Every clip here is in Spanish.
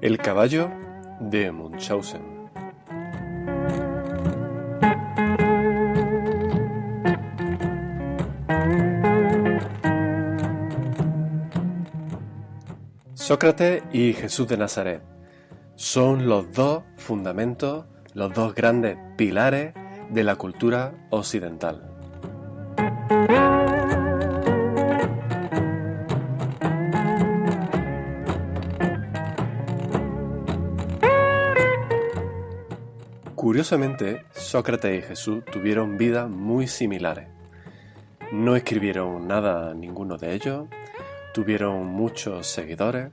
El caballo de Munchausen. Sócrates y Jesús de Nazaret son los dos fundamentos, los dos grandes pilares de la cultura occidental. Curiosamente, Sócrates y Jesús tuvieron vidas muy similares. No escribieron nada ninguno de ellos, tuvieron muchos seguidores,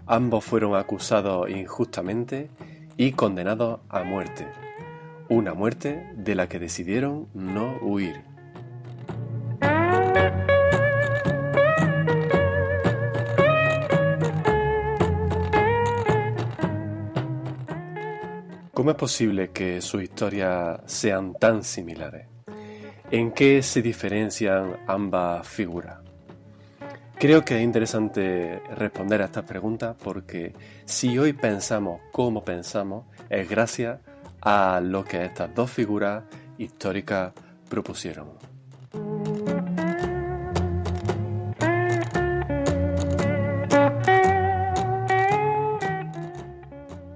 ambos fueron acusados injustamente y condenados a muerte, una muerte de la que decidieron no huir. ¿Cómo es posible que sus historias sean tan similares? ¿En qué se diferencian ambas figuras? Creo que es interesante responder a estas preguntas porque si hoy pensamos como pensamos es gracias a lo que estas dos figuras históricas propusieron.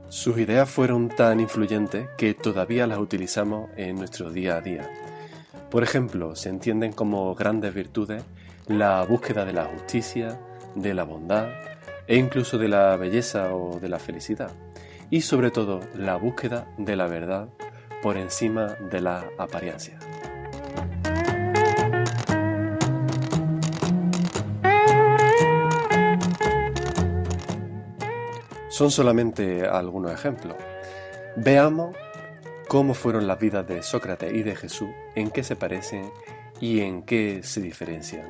Sus ideas fueron tan influyentes que todavía las utilizamos en nuestro día a día. Por ejemplo, se entienden como grandes virtudes la búsqueda de la justicia, de la bondad e incluso de la belleza o de la felicidad. Y sobre todo, la búsqueda de la verdad por encima de la apariencia. Son solamente algunos ejemplos. Veamos cómo fueron las vidas de Sócrates y de Jesús, en qué se parecen y en qué se diferencian.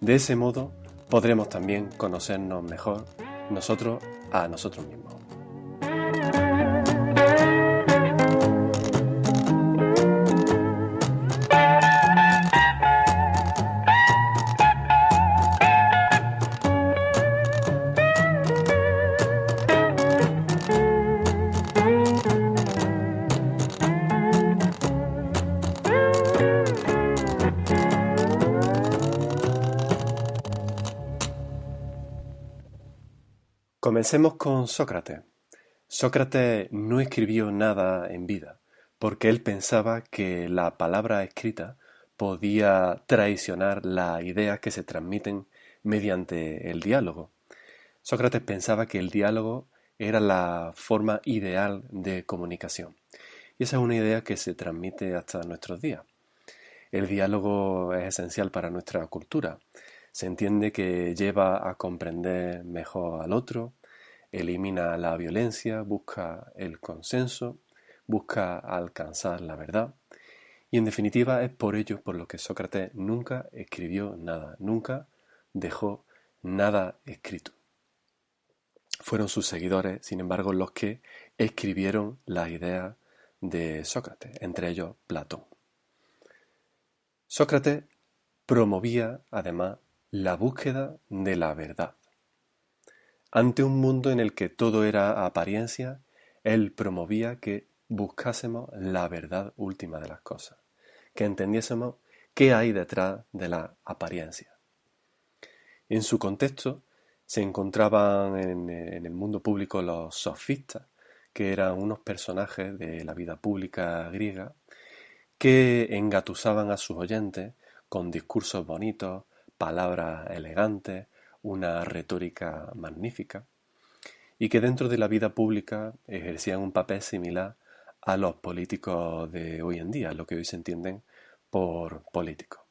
De ese modo podremos también conocernos mejor nosotros a nosotros mismos. Comencemos con Sócrates. Sócrates no escribió nada en vida, porque él pensaba que la palabra escrita podía traicionar las ideas que se transmiten mediante el diálogo. Sócrates pensaba que el diálogo era la forma ideal de comunicación. Y esa es una idea que se transmite hasta nuestros días. El diálogo es esencial para nuestra cultura. Se entiende que lleva a comprender mejor al otro, elimina la violencia, busca el consenso, busca alcanzar la verdad. Y en definitiva es por ello por lo que Sócrates nunca escribió nada, nunca dejó nada escrito. Fueron sus seguidores, sin embargo, los que escribieron las ideas de Sócrates, entre ellos Platón. Sócrates promovía, además, la búsqueda de la verdad. Ante un mundo en el que todo era apariencia, él promovía que buscásemos la verdad última de las cosas, que entendiésemos qué hay detrás de la apariencia. En su contexto se encontraban en el mundo público los sofistas, que eran unos personajes de la vida pública griega que engatusaban a sus oyentes con discursos bonitos, palabras elegantes, una retórica magnífica, y que dentro de la vida pública ejercían un papel similar a los políticos de hoy en día, lo que hoy se entienden por políticos.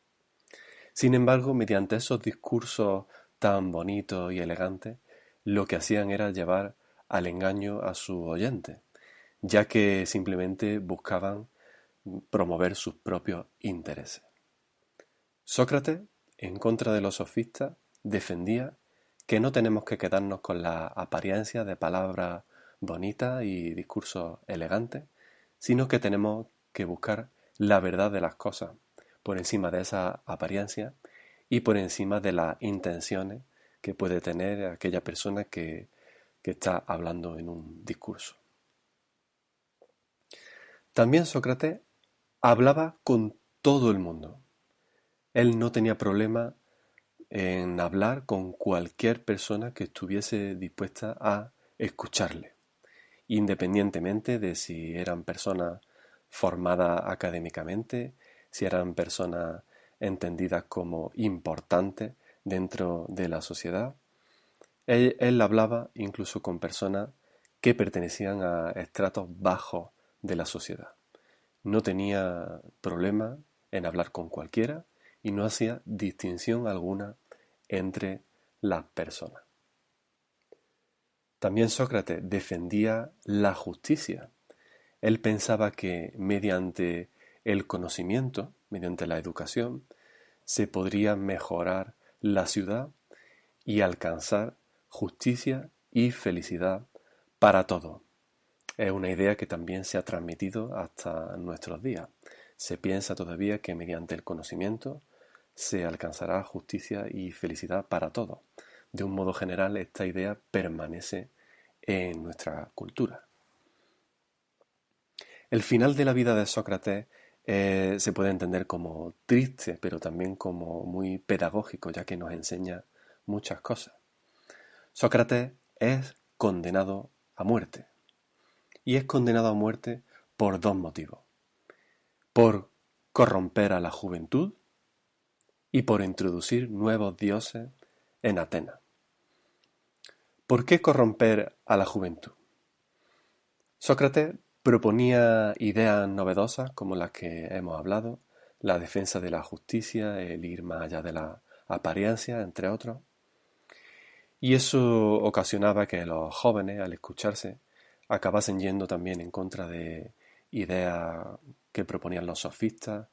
Sin embargo, mediante esos discursos tan bonitos y elegantes, lo que hacían era llevar al engaño a sus oyentes, ya que simplemente buscaban promover sus propios intereses. Sócrates, en contra de los sofistas, defendía que no tenemos que quedarnos con la apariencia de palabras bonitas y discursos elegantes, sino que tenemos que buscar la verdad de las cosas por encima de esa apariencia y por encima de las intenciones que puede tener aquella persona que está hablando en un discurso. También Sócrates hablaba con todo el mundo. Él no tenía problema en hablar con cualquier persona que estuviese dispuesta a escucharle, independientemente de si eran personas formadas académicamente, si eran personas entendidas como importantes dentro de la sociedad. Él hablaba incluso con personas que pertenecían a estratos bajos de la sociedad. No tenía problema en hablar con cualquiera y no hacía distinción alguna entre las personas. También Sócrates defendía la justicia. Él pensaba que mediante el conocimiento, mediante la educación, se podría mejorar la ciudad y alcanzar justicia y felicidad para todos. Es una idea que también se ha transmitido hasta nuestros días. Se piensa todavía que mediante el conocimiento se alcanzará justicia y felicidad para todos. De un modo general, esta idea permanece en nuestra cultura. El final de la vida de Sócrates se puede entender como triste, pero también como muy pedagógico, ya que nos enseña muchas cosas. Sócrates es condenado a muerte. Y es condenado a muerte por dos motivos. Por corromper a la juventud y por introducir nuevos dioses en Atenas. ¿Por qué corromper a la juventud? Sócrates proponía ideas novedosas como las que hemos hablado, la defensa de la justicia, el ir más allá de la apariencia, entre otros. Y eso ocasionaba que los jóvenes, al escucharse, acabasen yendo también en contra de ideas que proponían los sofistas,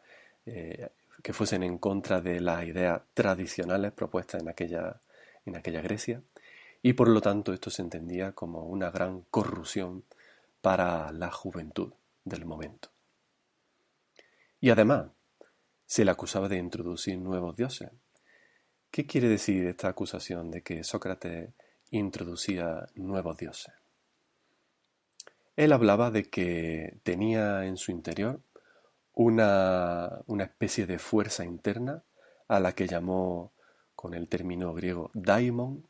que fuesen en contra de las ideas tradicionales propuestas en aquella Grecia, y por lo tanto esto se entendía como una gran corrupción para la juventud del momento. Y además, se le acusaba de introducir nuevos dioses. ¿Qué quiere decir esta acusación de que Sócrates introducía nuevos dioses? Él hablaba de que tenía en su interior una especie de fuerza interna a la que llamó con el término griego daimon,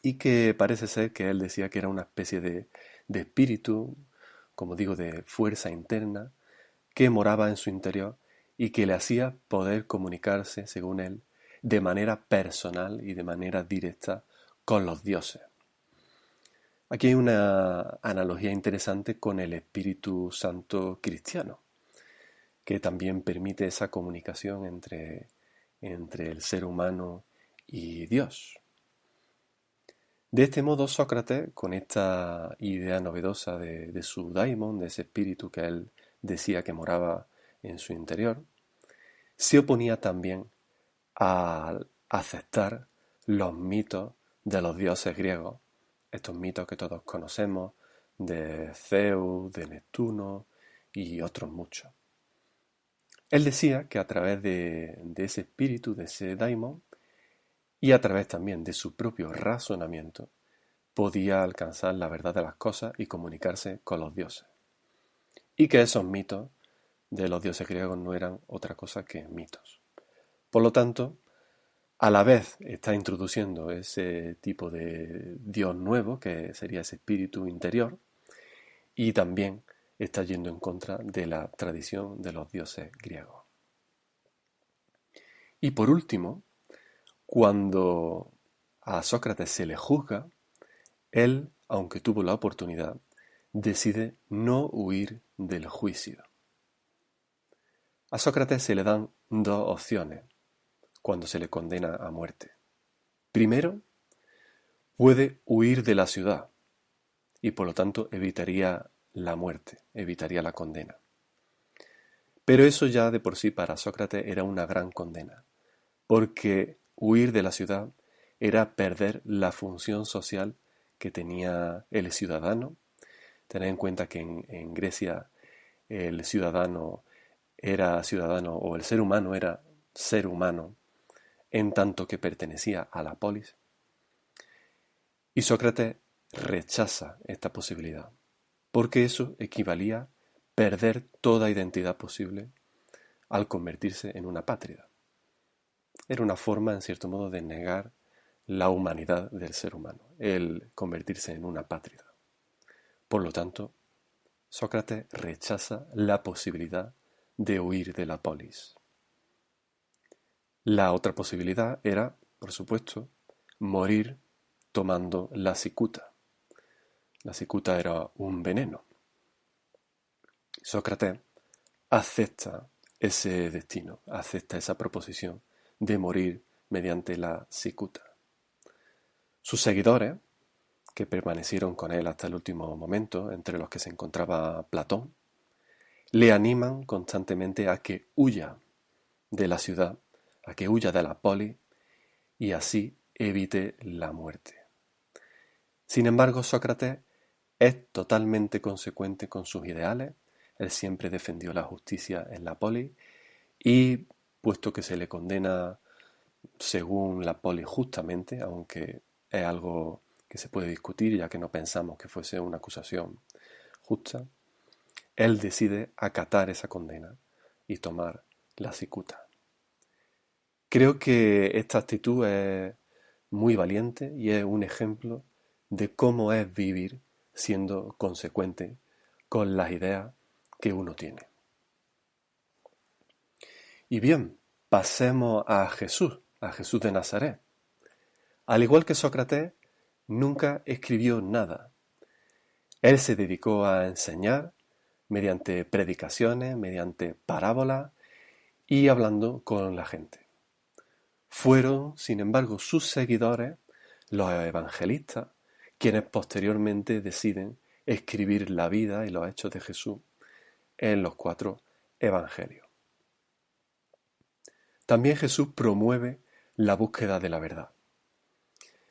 y que parece ser que él decía que era una especie de espíritu, como digo, de fuerza interna, que moraba en su interior y que le hacía poder comunicarse, según él, de manera personal y de manera directa con los dioses. Aquí hay una analogía interesante con el Espíritu Santo cristiano, que también permite esa comunicación entre el ser humano y Dios. De este modo, Sócrates, con esta idea novedosa de su daimon, de ese espíritu que él decía que moraba en su interior, se oponía también a aceptar los mitos de los dioses griegos, estos mitos que todos conocemos, de Zeus, de Neptuno y otros muchos. Él decía que a través de ese espíritu, de ese daimon, y a través también de su propio razonamiento, podía alcanzar la verdad de las cosas y comunicarse con los dioses. Y que esos mitos de los dioses griegos no eran otra cosa que mitos. Por lo tanto, a la vez está introduciendo ese tipo de Dios nuevo, que sería ese espíritu interior, y también está yendo en contra de la tradición de los dioses griegos. Y por último, cuando a Sócrates se le juzga, él, aunque tuvo la oportunidad, decide no huir del juicio. A Sócrates se le dan dos opciones cuando se le condena a muerte. Primero, puede huir de la ciudad y por lo tanto evitaría la muerte, evitaría la condena. Pero eso ya de por sí para Sócrates era una gran condena, porque huir de la ciudad era perder la función social que tenía el ciudadano. Tened en cuenta que en Grecia el ciudadano era ciudadano, o el ser humano era ser humano, en tanto que pertenecía a la polis. Y Sócrates rechaza esta posibilidad, porque eso equivalía a perder toda identidad posible al convertirse en una pátrida. Era una forma, en cierto modo, de negar la humanidad del ser humano, el convertirse en una pátrida. Por lo tanto, Sócrates rechaza la posibilidad de huir de la polis. La otra posibilidad era, por supuesto, morir tomando la cicuta. La cicuta era un veneno. Sócrates acepta ese destino, acepta esa proposición de morir mediante la cicuta. Sus seguidores, que permanecieron con él hasta el último momento, entre los que se encontraba Platón, le animan constantemente a que huya de la ciudad, a que huya de la polis y así evite la muerte. Sin embargo, Sócrates es totalmente consecuente con sus ideales. Él siempre defendió la justicia en la polis y, puesto que se le condena según la polis justamente, aunque es algo que se puede discutir ya que no pensamos que fuese una acusación justa, él decide acatar esa condena y tomar la cicuta. Creo que esta actitud es muy valiente y es un ejemplo de cómo es vivir siendo consecuente con las ideas que uno tiene. Y bien, pasemos a Jesús de Nazaret. Al igual que Sócrates, nunca escribió nada. Él se dedicó a enseñar mediante predicaciones, mediante parábolas y hablando con la gente. Fueron, sin embargo, sus seguidores, los evangelistas, quienes posteriormente deciden escribir la vida y los hechos de Jesús en los 4 evangelios. También Jesús promueve la búsqueda de la verdad.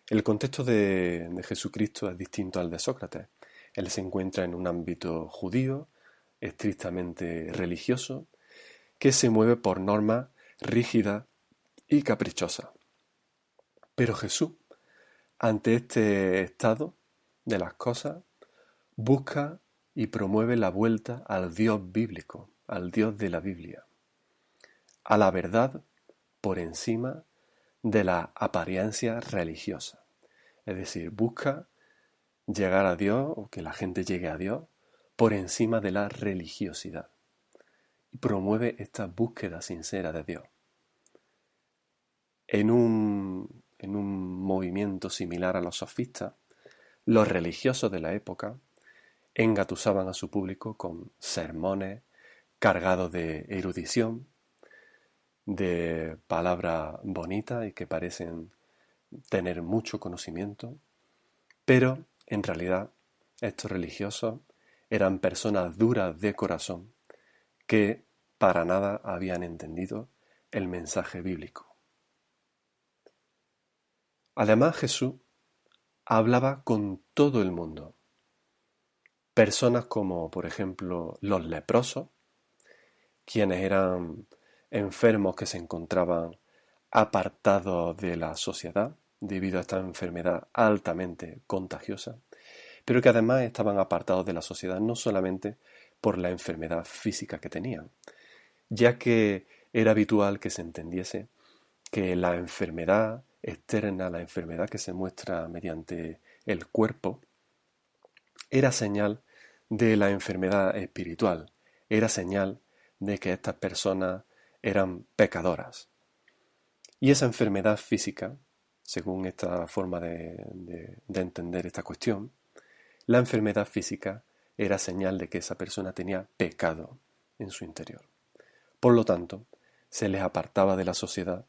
El contexto de Jesucristo es distinto al de Sócrates. Él se encuentra en un ámbito judío, estrictamente religioso, que se mueve por normas rígidas y caprichosas. Pero Jesús, ante este estado de las cosas, busca y promueve la vuelta al Dios bíblico, al Dios de la Biblia, a la verdad por encima de la apariencia religiosa. Es decir, busca llegar a Dios o que la gente llegue a Dios por encima de la religiosidad y promueve esta búsqueda sincera de Dios. En un movimiento similar a los sofistas, los religiosos de la época engatusaban a su público con sermones cargados de erudición, de palabras bonitas y que parecen tener mucho conocimiento, pero en realidad estos religiosos eran personas duras de corazón que para nada habían entendido el mensaje bíblico. Además, Jesús hablaba con todo el mundo. Personas como, por ejemplo, los leprosos, quienes eran enfermos que se encontraban apartados de la sociedad debido a esta enfermedad altamente contagiosa, pero que además estaban apartados de la sociedad no solamente por la enfermedad física que tenían, ya que era habitual que se entendiese que la enfermedad externa, la enfermedad que se muestra mediante el cuerpo, era señal de la enfermedad espiritual, era señal de que estas personas eran pecadoras. Y esa enfermedad física, según esta forma de entender esta cuestión, la enfermedad física era señal de que esa persona tenía pecado en su interior. Por lo tanto, se les apartaba de la sociedad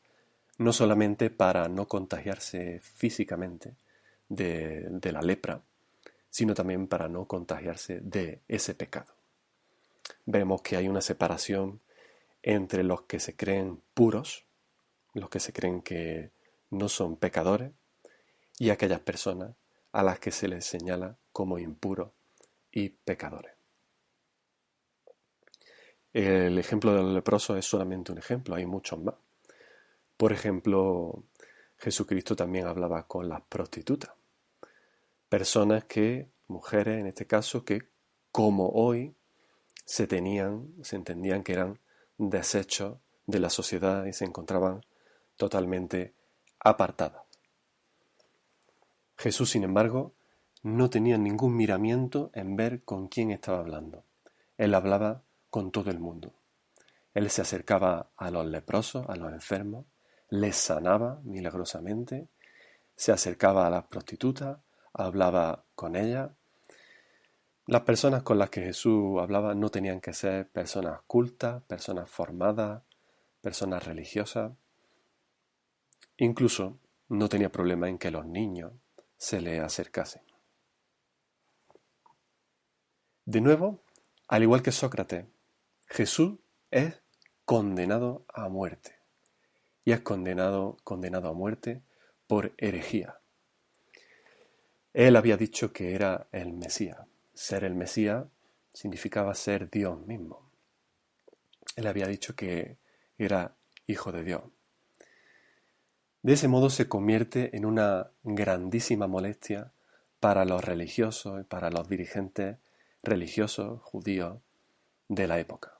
no solamente para no contagiarse físicamente de la lepra, sino también para no contagiarse de ese pecado. Vemos que hay una separación entre los que se creen puros, los que se creen que no son pecadores, y aquellas personas a las que se les señala como impuros y pecadores. El ejemplo del leproso es solamente un ejemplo, hay muchos más. Por ejemplo, Jesucristo también hablaba con las prostitutas, personas que, mujeres en este caso, que como hoy se entendían que eran desechos de la sociedad y se encontraban totalmente apartadas. Jesús, sin embargo, no tenía ningún miramiento en ver con quién estaba hablando. Él hablaba con todo el mundo. Él se acercaba a los leprosos, a los enfermos, les sanaba milagrosamente, se acercaba a las prostitutas, hablaba con ellas. Las personas con las que Jesús hablaba no tenían que ser personas cultas, personas formadas, personas religiosas. Incluso no tenía problema en que los niños se le acercasen. De nuevo, al igual que Sócrates, Jesús es condenado a muerte. Y es condenado a muerte por herejía. Él había dicho que era el Mesías. Ser el Mesías significaba ser Dios mismo. Él había dicho que era hijo de Dios. De ese modo se convierte en una grandísima molestia para los religiosos y para los dirigentes religiosos judíos de la época.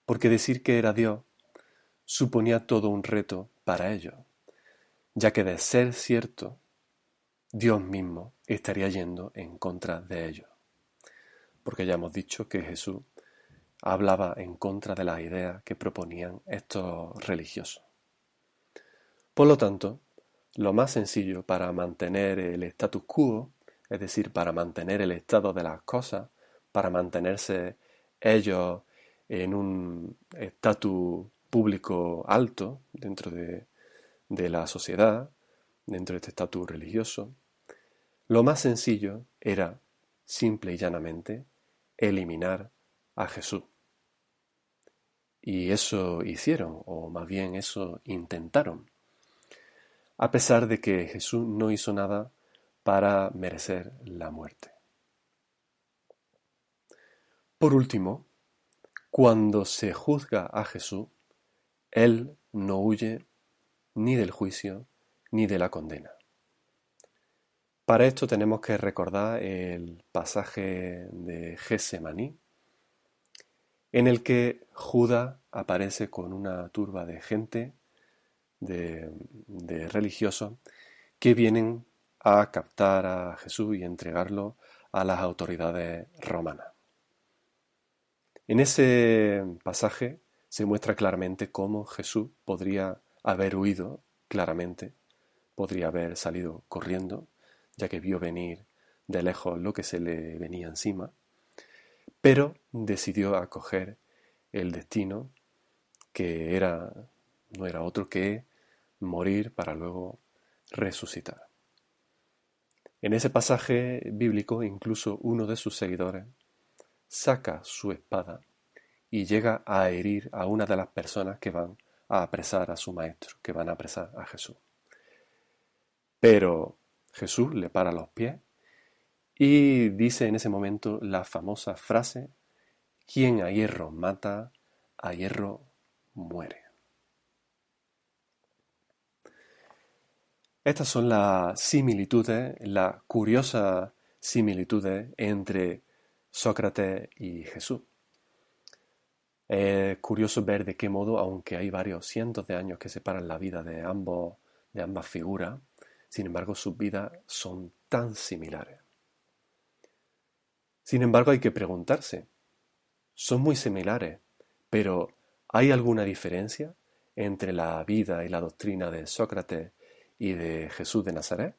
Porque decir que era Dios suponía todo un reto para ellos, ya que de ser cierto, Dios mismo estaría yendo en contra de ellos. Porque ya hemos dicho que Jesús hablaba en contra de las ideas que proponían estos religiosos. Por lo tanto, lo más sencillo para mantener el status quo, es decir, para mantener el estado de las cosas, para mantenerse ellos en un estatus público alto dentro de la sociedad, dentro de este estatus religioso, lo más sencillo era, simple y llanamente, eliminar a Jesús. Y eso hicieron, o más bien eso intentaron, a pesar de que Jesús no hizo nada para merecer la muerte. Por último, cuando se juzga a Jesús, Él no huye ni del juicio ni de la condena. Para esto tenemos que recordar el pasaje de Getsemaní, en el que Judas aparece con una turba de gente, de religiosos, que vienen a captar a Jesús y entregarlo a las autoridades romanas. En ese pasaje se muestra claramente cómo Jesús podría haber huido claramente, podría haber salido corriendo, ya que vio venir de lejos lo que se le venía encima, pero decidió acoger el destino que no era otro que morir para luego resucitar. En ese pasaje bíblico, incluso uno de sus seguidores saca su espada y llega a herir a una de las personas que van a apresar a su maestro, que van a apresar a Jesús. Pero Jesús le para los pies y dice en ese momento la famosa frase: quien a hierro mata, a hierro muere. Estas son las similitudes, las curiosas similitudes entre Sócrates y Jesús. Es curioso ver de qué modo, aunque hay varios cientos de años que separan la vida de ambas figuras, sin embargo sus vidas son tan similares. Sin embargo, hay que preguntarse, son muy similares, pero ¿hay alguna diferencia entre la vida y la doctrina de Sócrates y de Jesús de Nazaret?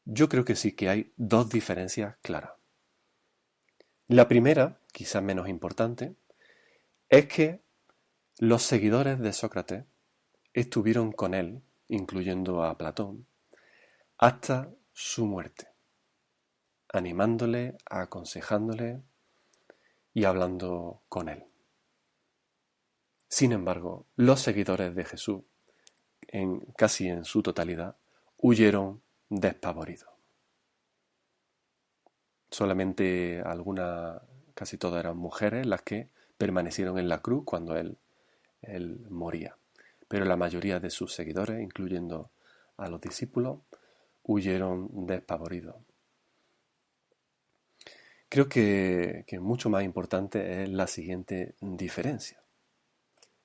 Yo creo que sí que hay dos diferencias claras. La primera, quizás menos importante, es que los seguidores de Sócrates estuvieron con él, incluyendo a Platón, hasta su muerte, animándole, aconsejándole y hablando con él. Sin embargo, los seguidores de Jesús, casi en su totalidad, huyeron despavoridos. Solamente algunas, casi todas eran mujeres las que permanecieron en la cruz cuando él moría. pero la mayoría de sus seguidores, incluyendo a los discípulos, huyeron despavoridos. Creo que mucho más importante es la siguiente diferencia,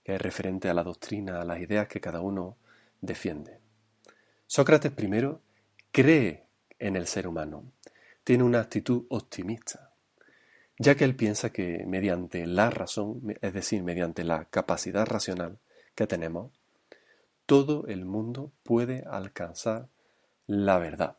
que es referente a la doctrina, a las ideas que cada uno defiende. Sócrates primero cree en el ser humano, tiene una actitud optimista, ya que él piensa que mediante la razón, es decir, mediante la capacidad racional que tenemos, todo el mundo puede alcanzar la verdad.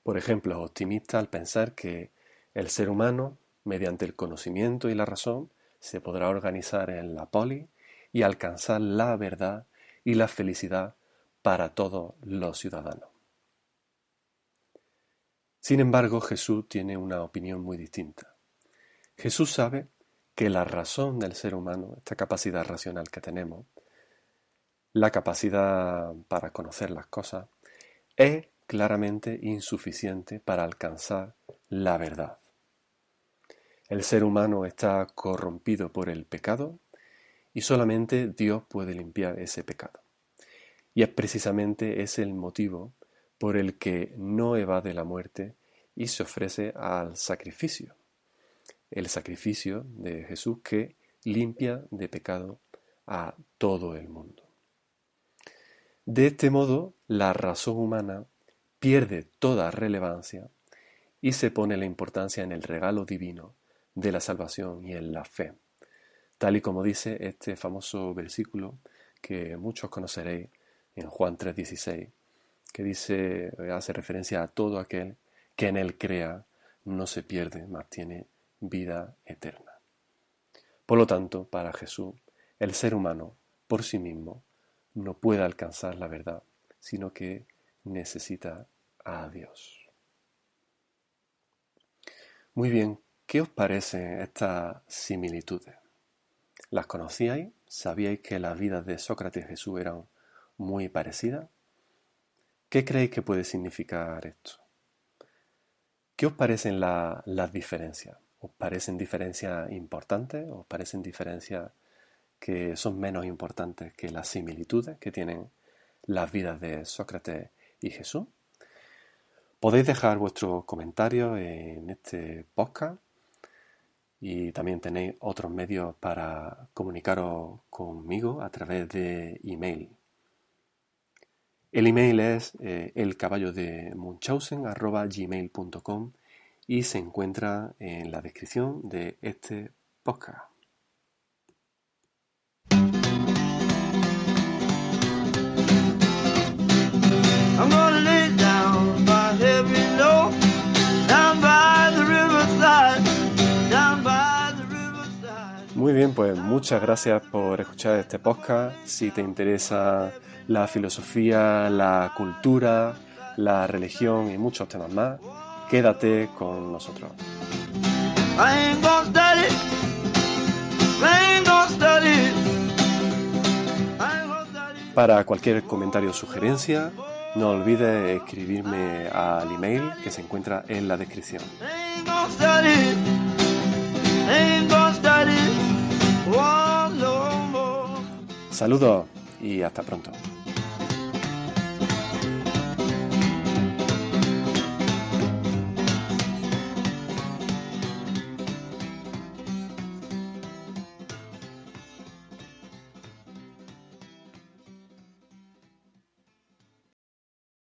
Por ejemplo, es optimista al pensar que el ser humano, mediante el conocimiento y la razón, se podrá organizar en la polis y alcanzar la verdad y la felicidad para todos los ciudadanos. Sin embargo, Jesús tiene una opinión muy distinta. Jesús sabe que la razón del ser humano, esta capacidad racional que tenemos, la capacidad para conocer las cosas, es claramente insuficiente para alcanzar la verdad. El ser humano está corrompido por el pecado y solamente Dios puede limpiar ese pecado. Y es precisamente ese el motivo por el que no evade la muerte y se ofrece al sacrificio. El sacrificio de Jesús que limpia de pecado a todo el mundo. De este modo, la razón humana pierde toda relevancia y se pone la importancia en el regalo divino de la salvación y en la fe, tal y como dice este famoso versículo que muchos conoceréis en Juan 3:16, que hace referencia a todo aquel que en él crea no se pierde, mas tiene vida eterna. Por lo tanto, para Jesús, el ser humano por sí mismo no puede alcanzar la verdad, sino que necesita a Dios. Muy bien, ¿qué os parecen estas similitudes? ¿Las conocíais? ¿Sabíais que las vidas de Sócrates y Jesús eran muy parecidas? ¿Qué creéis que puede significar esto? ¿Qué os parecen las diferencias? ¿Os parecen diferencias importantes? ¿Os parecen diferencias que son menos importantes que las similitudes que tienen las vidas de Sócrates y Jesús? Podéis dejar vuestros comentarios en este podcast y también tenéis otros medios para comunicaros conmigo a través de email. El email es elcaballodemunchausen@gmail.com y se encuentra en la descripción de este podcast. I'm gonna lay down by every low, down by the riverside, down by the riverside. Muy bien, pues muchas gracias por escuchar este podcast. Si te interesa la filosofía, la cultura, la religión y muchos temas más, quédate con nosotros. I ain't gonna study. I ain't gonna study. Para cualquier comentario o sugerencia, no olvides escribirme al email que se encuentra en la descripción. Saludos y hasta pronto.